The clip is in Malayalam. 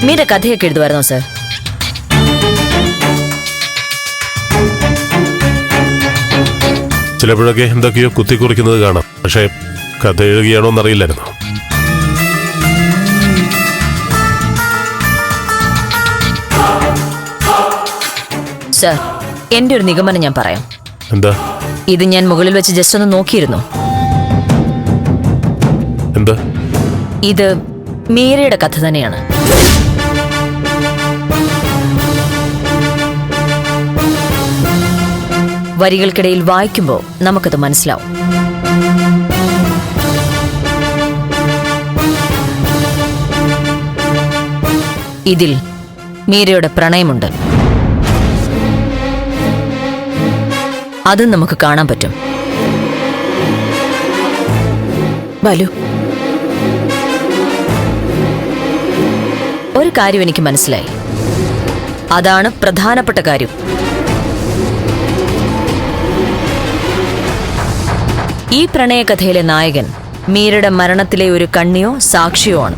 മീര കഥയൊക്കെ എഴുതുമായിരുന്നോ സർ? ചിലപ്പോഴൊക്കെ എന്തൊക്കെയോ കുത്തിക്കുറിക്കുന്നത് കാണാം. പക്ഷേ കഥ എഴുതുകയാണോ എന്നറിയില്ലായിരുന്നു. സർ, എന്റെ ഒരു നിഗമനം ഞാൻ പറയാം. എന്താ? ഇത് ഞാൻ മുകളിൽ വെച്ച് ജസ്റ്റ് ഒന്ന് നോക്കിയിരുന്നു. എന്താ? ഇത് മീരയുടെ കഥ തന്നെയാണ്. വരികൾക്കിടയിൽ വായിക്കുമ്പോൾ നമുക്കത് മനസ്സിലാവും. ഇതിൽ മീരയുടെ പ്രണയമുണ്ട്. അതും നമുക്ക് കാണാൻ പറ്റും. ബാലു, ഒരു കാര്യം എനിക്ക് മനസ്സിലായി. അതാണ് പ്രധാനപ്പെട്ട കാര്യം. ഈ പ്രണയകഥയിലെ നായകൻ മീരയുടെ മരണത്തിലെ ഒരു കണ്ണിയോ സാക്ഷിയോ ആണ്.